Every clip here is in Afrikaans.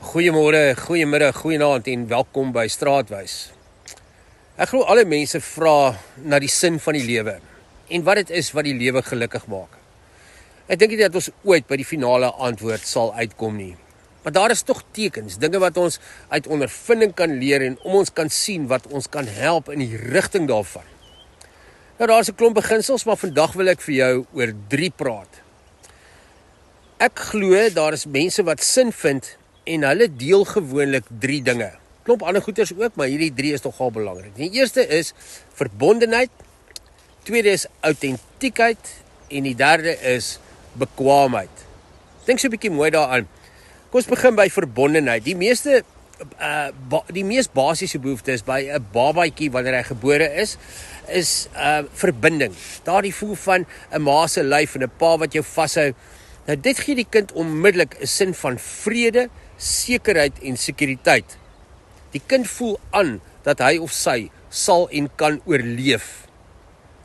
Goeiemôre, goeiemiddag, goeienaand en welkom by Straatwys. Ek glo alle mense vra na die sin van die lewe en wat dit is wat die lewe gelukkig maak. Ek dink nie dat ons ooit by die finale antwoord sal uitkom nie. Maar daar is tog tekens, dinge wat ons uit ondervinding kan leer en om ons kan sien wat ons kan help in die rigting daarvan. Nou daar is 'n klomp beginsels, maar vandag wil ek vir jou oor 3 praat. Ek glo daar is mense wat sin vind en hulle deel gewoonlik 3 dinge. Klomp ander goeters ook, maar hierdie 3 is nogal belangrik. Die eerste is verbondenheid, tweede is autentiekheid en die derde is bekwaamheid. Dink so 'n bietjie mooi daaraan. Kom ons begin by verbondenheid. Die mees basiese behoefte is by 'n babatjie wanneer hy gebore is verbinding. Daardie voel van 'n ma se lyf en 'n pa wat jou vashou. Nou dit gee die kind onmiddellik 'n sin van vrede, sekerheid en sekuriteit. Die kind voel aan dat hy of sy sal en kan oorleef.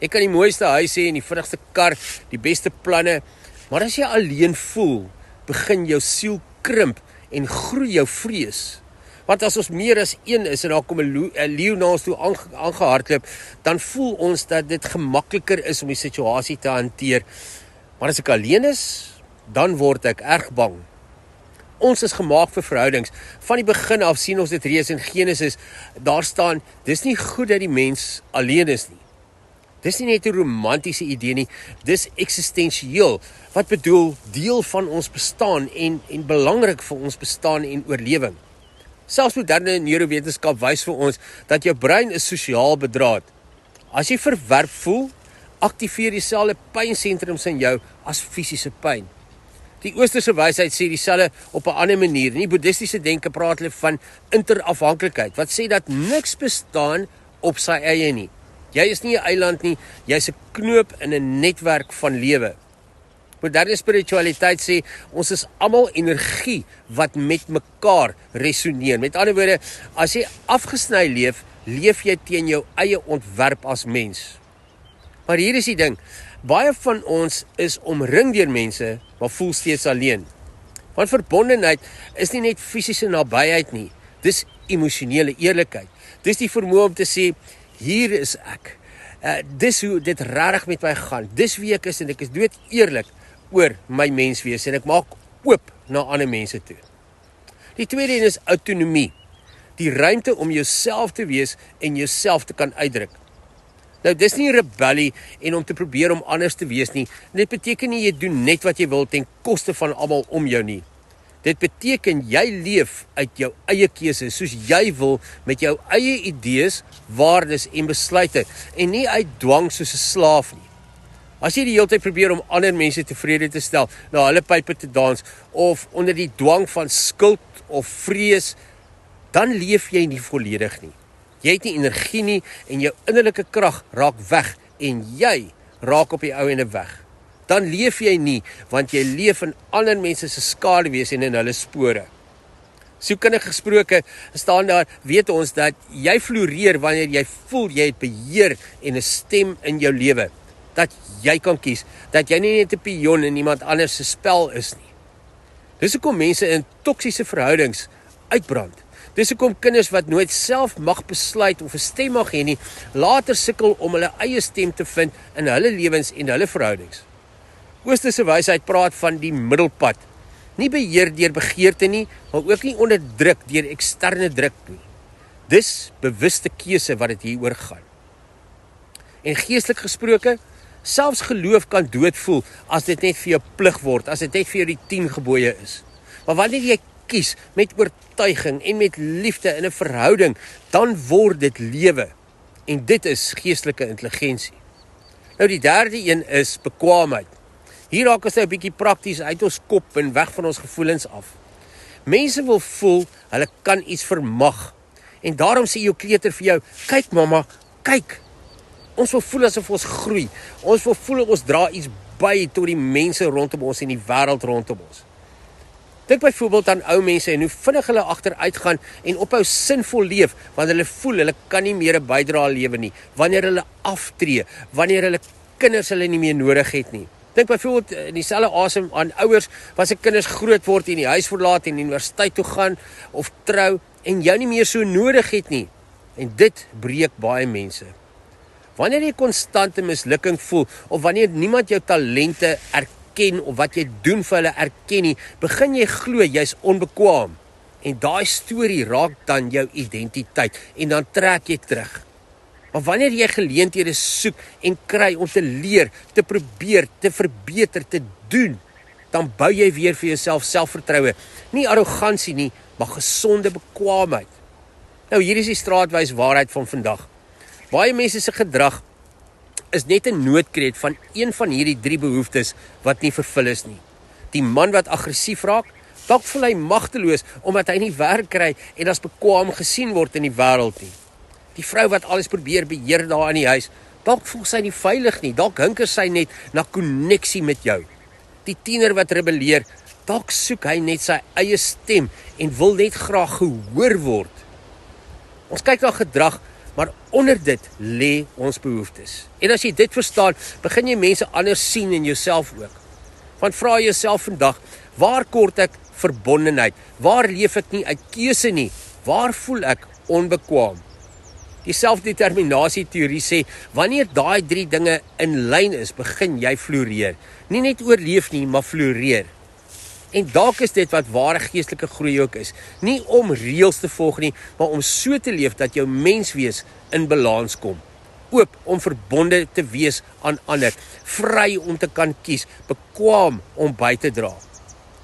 Jy kan die mooiste huis hê en die vinnigste kar, die beste planne, maar as jy alleen voel, begin jou siel krimp en groei jou vrees. Want as ons meer as een is en daar kom 'n leeu na ons toe aangehardloop, dan voel ons dat dit gemakliker is om die situasie te hanteer. Maar as ek alleen is, dan word ek erg bang. Ons is gemaak vir verhoudings. Van die begin af sien ons dit reeds in Genesis. Daar staan, dis nie goed dat die mens alleen is nie. Dis nie net 'n romantiese idee nie, dis eksistensieel. Wat bedoel deel van ons bestaan en belangrik vir ons bestaan en oorlewing. Selfs moderne neurowetenskap wys vir ons dat jou brein is sosiaal bedraad. As jy verwerp voel, aktiveer dieselfde pynsentrums in jou as fisiese pyn. Die Oosterse wysheid sê dieselfde op 'n ander manier. In die boeddhistiese denke praat hulle van interafhanklikheid, wat sê dat niks bestaan op sy eie nie. Jy is nie 'n eiland nie, jy's 'n knoop in 'n netwerk van lewe. Moderne spiritualiteit sê ons is almal energie wat met mekaar resoneer. Met ander woorde, as jy afgesny leef, leef jy teen jou eie ontwerp as mens. Maar hier is die ding, baie van ons is omring deur mense, maar voel steeds alleen. Want verbondenheid is nie net fisiese nabyheid nie, dis emosionele eerlikheid. Dis die vermoë om te sê, hier is ek. Dis hoe dit regtig met my gaan. Dis wie ek is en ek is dood eerlik oor my menswees en ek maak oop na ander mense toe. Die tweede een is autonomie. Die ruimte om jouself te wees en jouself te kan uitdruk. Nou dis nie rebellie en om te probeer om anders te wees nie. Dit beteken nie jy doen net wat jy wil ten koste van almal om jou nie. Dit beteken jy leef uit jou eie keuses soos jy wil met jou eie idees, waardes en besluite en nie uit dwang soos 'n slaaf nie. As jy die hele tyd probeer om ander mense tevrede te stel, na hulle pype te dans of onder die dwang van skuld of vrees, dan leef jy nie volledig nie. Jy het nie energie nie en jou innerlike krag raak weg en jy raak op die ou ende weg. Dan leef jy nie, want jy leef in ander mense se skaduwees en in hulle spore. Sielkundig gesproke staan daar, weet ons dat jy floreer wanneer jy voel jy het beheer en 'n stem in jou lewe. Dat jy kan kies, dat jy nie net 'n pion in iemand anders se spel is nie. Dis hoekom mense in toksiese verhoudings uitbrand. Dis hoekom kinders wat nooit self mag besluit of 'n stem mag hê nie, later sukkel om hulle eie stem te vind in hulle lewens en hulle verhoudings. Oosterse wysheid praat van die middelpad. Nie beheer deur begeerte nie, maar ook nie onderdruk deur eksterne druk nie. Dis bewuste keuse wat dit hier oor gaan. En geestelik gesproke, selfs geloof kan dood voel as dit net vir jou plig word, as dit net vir jou die 10 gebooie is. Maar wanneer jy kies met oortuiging en met liefde in 'n verhouding, dan word dit lewe. En dit is geestelike intelligensie. Nou die derde een is bekwaamheid. Hier raak ons nou 'n bietjie prakties uit ons kop en weg van ons gevoelens af. Mense wil voel hulle kan iets vermag. En daarom sê jou kleuter vir jou, kyk mamma, kyk. Ons wil voel asof ons groei. Ons wil voel ons dra iets by tot die mense rondom ons en die wêreld rondom ons. Dink byvoorbeeld aan ou mense en hoe vinnig hulle agteruit gaan en ophou sinvol leef wanneer hulle voel hulle kan nie meer 'n bydrae lewe nie, wanneer hulle aftree, wanneer hulle kinders hulle nie meer nodig het nie. Dink byvoorbeeld in dieselfde asem aan ouers wat se kinders groot word en die huis verlaat en universiteit toe gaan of trou en jou nie meer so nodig het nie. En dit breek baie mense. Wanneer jy konstante mislukking voel of wanneer niemand jou talente erken of wat jy doen vir hulle erken nie, begin jy glo jy's onbekwaam. En daai storie raak dan jou identiteit en dan trek jy terug. Maar wanneer jy geleenthede soek en kry om te leer, te probeer, te verbeter, te doen, dan bou jy weer vir jouself selfvertroue. Nie arrogansie nie, maar gesonde bekwaamheid. Nou hier is die straatwys waarheid van vandag. Baie mense se gedrag is net 'n noodkreet van een van hierdie 3 behoeftes wat nie vervul is nie. Die man wat aggressief raak, dalk voel hy magteloos omdat hy nie werk kry en as bekwaam gesien word in die wêreld nie. Die vrou wat alles probeer beheer daar in die huis, dalk voel sy nie veilig nie, dalk hinker sy net na koneksie met jou. Die tiener wat rebelleer, dalk soek hy net sy eie stem en wil net graag gehoor word. Ons kyk na gedrag, maar onder dit lê ons behoeftes. En as jy dit verstaan, begin jy mense anders sien en jouself ook. Want vra jouself vandag, waar kort ek verbondenheid? Waar leef ek nie uit keuse nie? Waar voel ek onbekwaam? Die selfdeterminasie teorie sê, wanneer daai 3 dinge in lyn is, begin jy floreer. Nie net oorleef nie, maar floreer. En dalk is dit wat ware geestelike groei ook is. Nie om reëls te volg nie, maar om so te leef dat jou menswees in balans kom. Oop om verbonde te wees aan ander, vry om te kan kies, bekwaam om by te dra.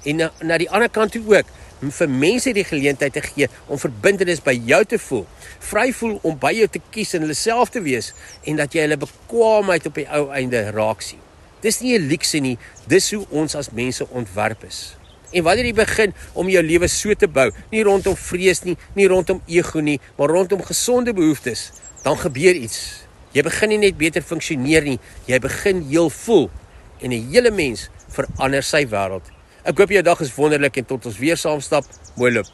En na die ander kant toe ook, vir mense die geleentheid te gee om verbintenis by jou te voel, vry voel om by jou te kies en hulle self te wees, en dat jy hulle bekwaamheid op die ou einde raak sien. Dis nie 'n luukse nie, dis hoe ons as mense ontwerp is. En wanneer jy begin om jou lewe so te bou, nie rondom vrees nie, nie rondom ego nie, maar rondom gesonde behoeftes, dan gebeur iets. Jy begin nie net beter funksioneer nie, jy begin heel voel, en 'n hele mens verander sy wêreld. Ek hoop jou dag is wonderlik en tot ons weer saam stap, mooi loop.